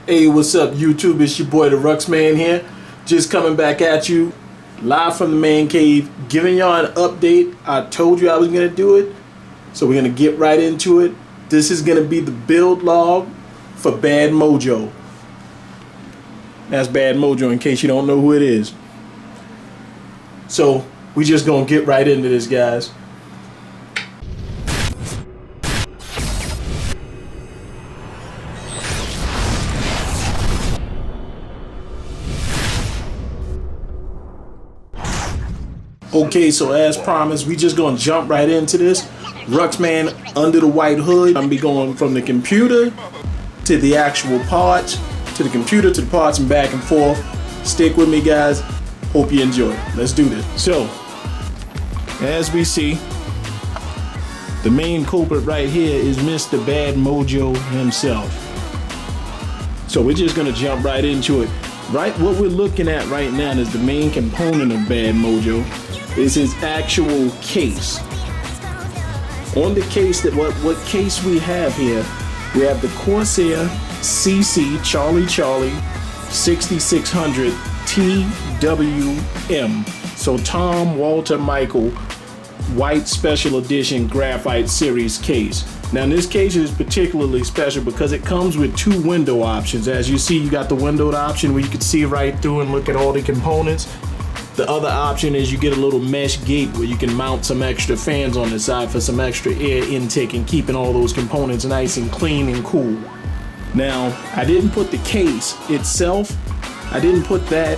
Hey, what's up YouTube? It's your boy the Ruxman here. Just coming back at you live from the man cave, giving y'all an update. I told you I was gonna do it, so we're gonna get right into it. This is gonna be the build log for Bad Mojo. That's Bad Mojo in case you don't know who it is. So we just gonna get right into this, guys. Okay, so as promised, we just gonna jump right into this. Ruxman under the white hood. I'm gonna be going from the computer to the actual parts, to the computer to the parts, and back and forth. Stick with me, guys. Hope you enjoy. Let's do this. So, as we see, the main culprit right here is Mr. Bad Mojo himself. So we're just gonna jump right into it. Right, what we're looking at right now is the main component of Bad Mojo. Is his actual case. On the case, that what case we have here, we have the Corsair CC Charlie 6600 TWM. So Tom Walter Michael white special edition graphite series case. Now this case is particularly special because it comes with two window options. As you see, you got the windowed option where you can see right through and look at all the components. The other option is you get a little mesh gate where you can mount some extra fans on the side for some extra air intake and keeping all those components nice and clean and cool. Now, I didn't put the case itself. I didn't put the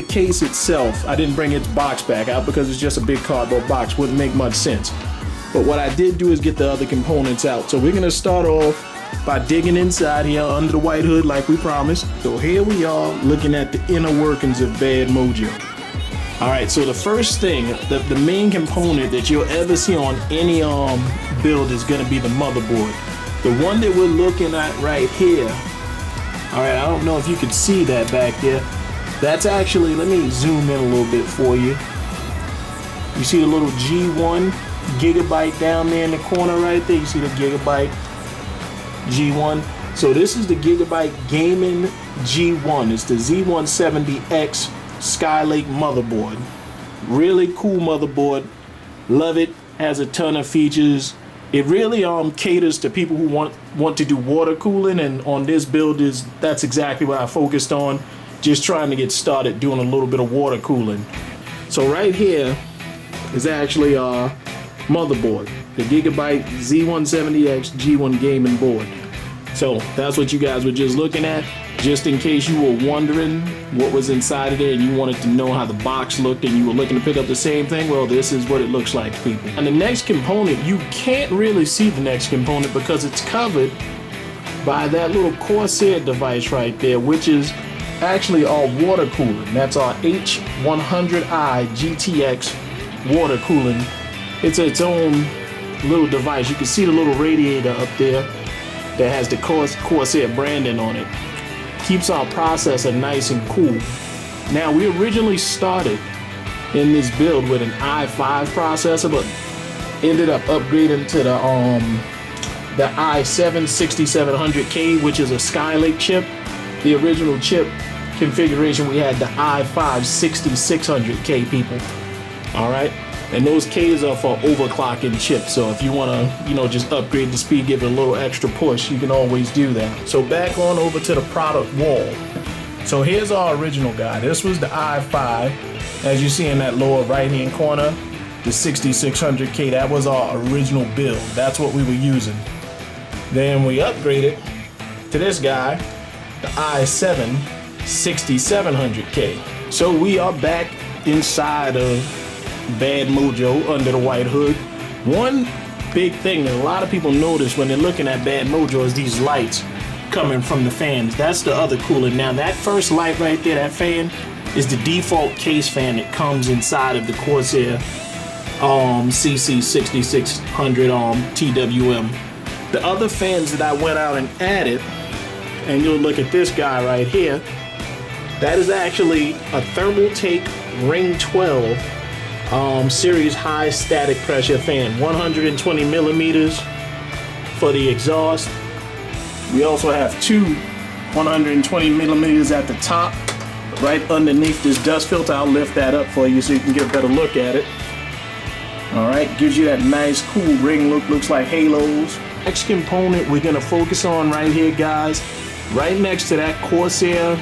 case itself. I didn't bring its box back out because it's just a big cardboard box. Wouldn't make much sense. But what I did do is get the other components out. So we're gonna start off by digging inside here under the white hood like we promised. So here we are looking at the inner workings of Bad Mojo. Alright, so the first thing, the main component that you'll ever see on any build is gonna be the motherboard. The one that we're looking at right here, alright, I don't know if you can see that back there. That's actually, let me zoom in a little bit for you. You see the little G1 Gigabyte down there in the corner right there? You see the Gigabyte G1. So this is the Gigabyte Gaming G1. It's the Z170X Skylake motherboard. Really cool motherboard. Love it. Has a ton of features. It really caters to people who want to do water cooling, and on this build that's exactly what I focused on. Just trying to get started doing a little bit of water cooling. So right here is actually our motherboard, the Gigabyte Z170X G1 gaming board. So that's what you guys were just looking at, just in case you were wondering what was inside of there and you wanted to know how the box looked and you were looking to pick up the same thing. Well, this is what it looks like, people. And the next component, you can't really see the next component because it's covered by that little Corsair device right there, which is actually our water cooling. That's our H100i GTX water cooling. It's its own little device. You can see the little radiator up there that has the Corsair branding on it. Keeps our processor nice and cool. Now, we originally started in this build with an i5 processor, but ended up upgrading to the i7 6700K, which is a Skylake chip. The original chip configuration, we had the i5 6600K, people. All right. And those Ks are for overclocking chips. So if you want to, just upgrade the speed, give it a little extra push, you can always do that. So back on over to the product wall. So here's our original guy. This was the i5. As you see in that lower right-hand corner, the 6600K, that was our original build. That's what we were using. Then we upgraded to this guy, the i7 6700K. So we are back inside of Bad Mojo under the white hood. One big thing that a lot of people notice when they're looking at Bad Mojo is these lights coming from the fans. That's the other cooler. Now that first light right there, that fan, is the default case fan that comes inside of the Corsair CC 6600 TWM. The other fans that I went out and added, and you'll look at this guy right here, that is actually a Thermaltake Ring 12 series high static pressure fan, 120 millimeters for the exhaust. We also have two 120 millimeters at the top. Right underneath this dust filter, I'll lift that up for you so you can get a better look at it. All right, gives you that nice cool ring look, looks like halos. Next component we're gonna focus on right here, guys. Right next to that Corsair,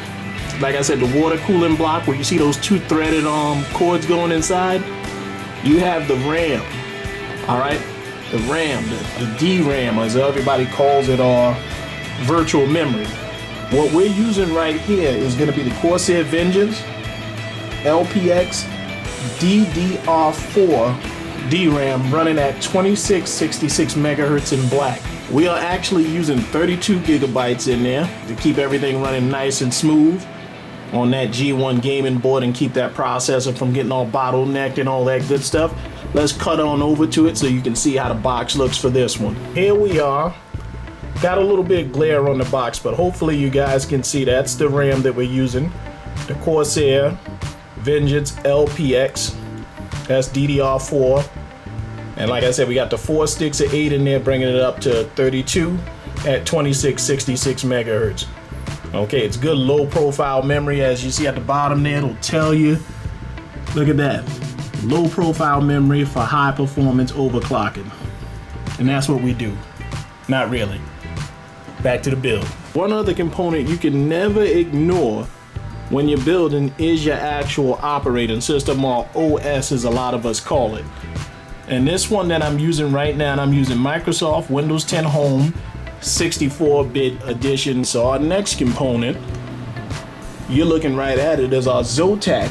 like I said, the water cooling block where you see those two threaded cords going inside, you have the RAM. All right, the RAM, the DRAM, as everybody calls it, or virtual memory. What we're using right here is going to be the Corsair Vengeance LPX DDR4 DRAM running at 2666 megahertz in black. We are actually using 32 gigabytes in there to keep everything running nice and smooth on that G1 gaming board and keep that processor from getting all bottlenecked and all that good stuff. Let's cut on over to it so you can see how the box looks for this one. Here we are. Got a little bit of glare on the box, but hopefully you guys can see that's the RAM that we're using. The Corsair Vengeance LPX. That's DDR4. And like I said, we got the 4 sticks of 8 in there, bringing it up to 32 at 2666 megahertz. Okay, it's good low profile memory. As you see at the bottom there, it'll tell you. Look at that. Low profile memory for high performance overclocking. And that's what we do. Not really. Back to the build. One other component you can never ignore when you're building is your actual operating system, or OS as a lot of us call it. And this one that I'm using right now, and I'm using Microsoft Windows 10 Home 64-bit edition. So our next component, you're looking right at it, is our Zotac.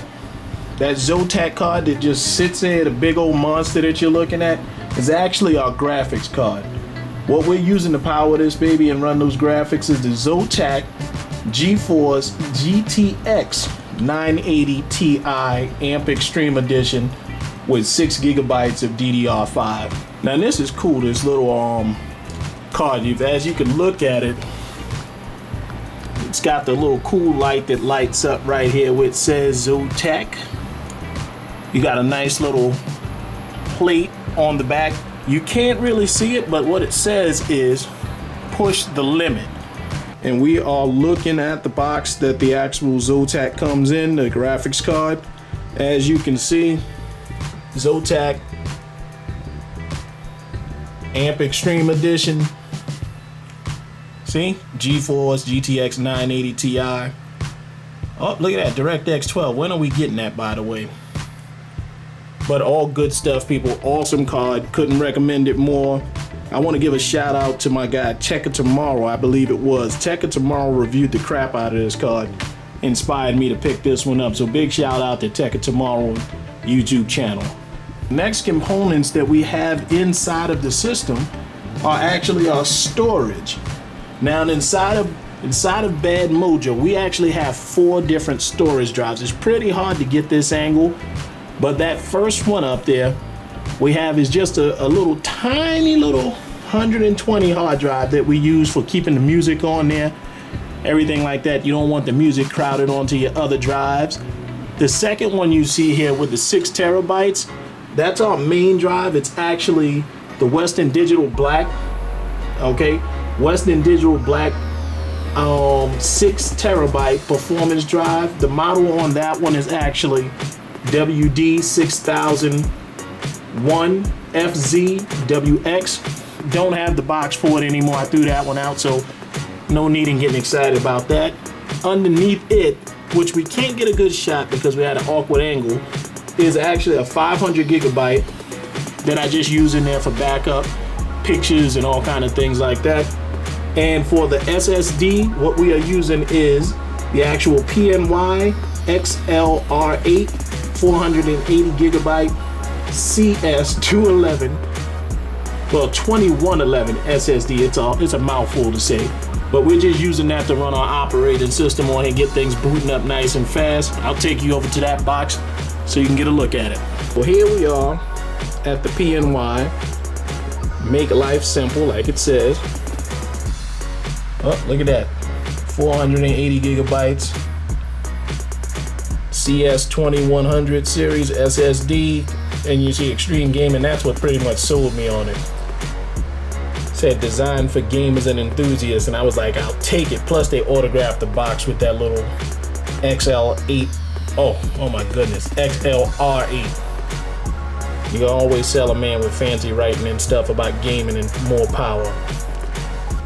That Zotac card that just sits there, the big old monster that you're looking at, is actually our graphics card. What we're using to power this baby and run those graphics is the Zotac Geforce GTX 980 Ti Amp Extreme Edition with 6 gigabytes of DDR5. Now this is cool, this little card. As you can look at it, it's got the little cool light that lights up right here where it says Zotac. You got a nice little plate on the back. You can't really see it, but what it says is push the limit. And we are looking at the box that the actual Zotac comes in, the graphics card. As you can see, Zotac Amp Extreme Edition. See? GeForce GTX 980 Ti. Oh, look at that, DirectX 12. When are we getting that, by the way? But all good stuff, people. Awesome card. Couldn't recommend it more. I want to give a shout out to my guy Checker Tomorrow, I believe it was. Checker Tomorrow reviewed the crap out of this card. Inspired me to pick this one up. So big shout out to Checker Tomorrow YouTube channel. Next components that we have inside of the system are actually our storage. Now inside of Bad Mojo, we actually have 4 different storage drives. It's pretty hard to get this angle, but that first one up there we have is just a little tiny little 120 hard drive that we use for keeping the music on there, everything like that. You don't want the music crowded onto your other drives. The second one you see here with the 6 terabytes, that's our main drive. It's actually the Western Digital Black, okay? Western Digital Black 6 terabyte performance drive. The model on that one is actually WD6001FZWX. Don't have the box for it anymore. I threw that one out, so no need in getting excited about that. Underneath it, which we can't get a good shot because we had an awkward angle, is actually a 500 gigabyte that I just use in there for backup pictures and all kind of things like that. And for the SSD, what we are using is the actual PNY XLR8 480 gigabyte CS211, well 2111 SSD. It's a mouthful to say, but we're just using that to run our operating system on and get things booting up nice and fast. I'll take you over to that box so you can get a look at it. Well, here we are at the PNY. Make life simple, like it says. Oh, look at that, 480 gigabytes CS2100 series SSD, and you see Extreme Gaming. That's what pretty much sold me on it. Said designed for gamers and enthusiasts, and I was like, I'll take it. Plus they autographed the box with that little XL8. Oh my goodness, XLR8. You can always sell a man with fancy writing and stuff about gaming and more power.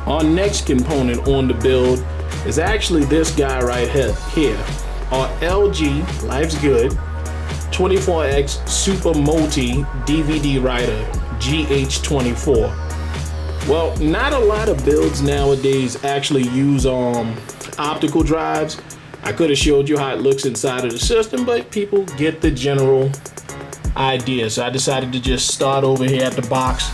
Our next component on the build is actually this guy right here. Our LG Life's Good 24x Super Multi DVD writer GH24. Well, not a lot of builds nowadays actually use optical drives. I could have showed you how it looks inside of the system, but people get the general idea. So I decided to just start over here at the box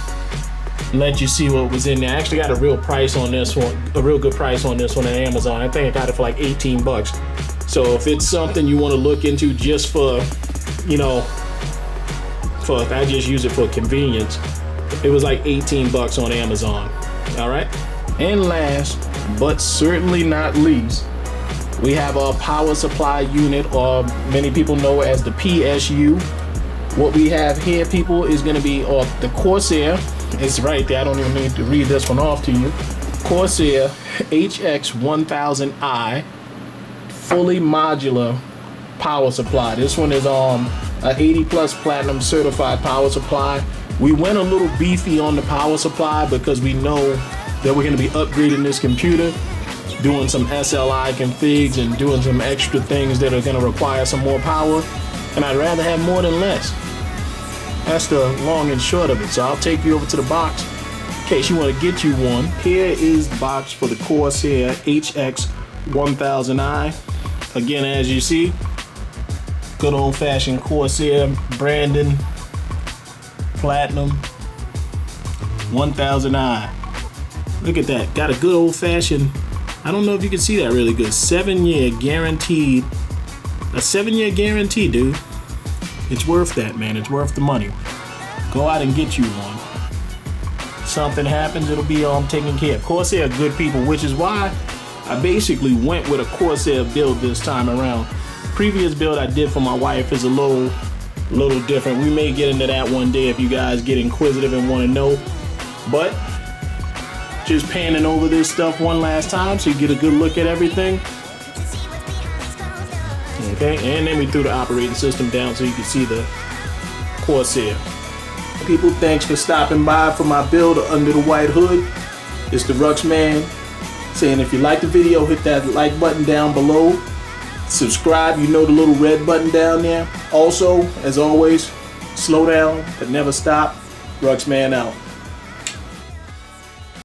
and let you see what was in there. I actually got a real price on this one, a real good price on this one on Amazon. I think I got it for like 18 bucks. So if it's something you want to look into just for, you know, I just use it for convenience. It was like 18 bucks on Amazon. All right. And last, but certainly not least, we have our power supply unit, or many people know it as the PSU. What we have here, people, is going to be the Corsair. It's right there. I don't even need to read this one off to you. Corsair HX1000i fully modular power supply. This one is a 80 plus platinum certified power supply. We went a little beefy on the power supply because we know that we're going to be upgrading this computer, doing some SLI configs and doing some extra things that are going to require some more power, and I'd rather have more than less. That's the long and short of it. So I'll take you over to the box in case you want to get you one. Here is the box for the Corsair HX1000i. Again, as you see, good old-fashioned Corsair branding, platinum 1000i. Look at that. Got a good old-fashioned, I don't know if you can see that really good, 7-year guaranteed. A 7-year guarantee, dude. It's worth that, man. It's worth the money. Go out and get you one. Something happens, it'll be taken care of. Corsair are good people, which is why I basically went with a Corsair build this time around. Previous build I did for my wife is a little different. We may get into that one day if you guys get inquisitive and want to know. But just panning over this stuff one last time so you get a good look at everything. Okay, and then we threw the operating system down so you can see the Corsair. People, thanks for stopping by for my build under the white hood. It's the Ruxman saying if you like the video, hit that like button down below. Subscribe, you know, the little red button down there. Also, as always, slow down but never stop. Ruxman out.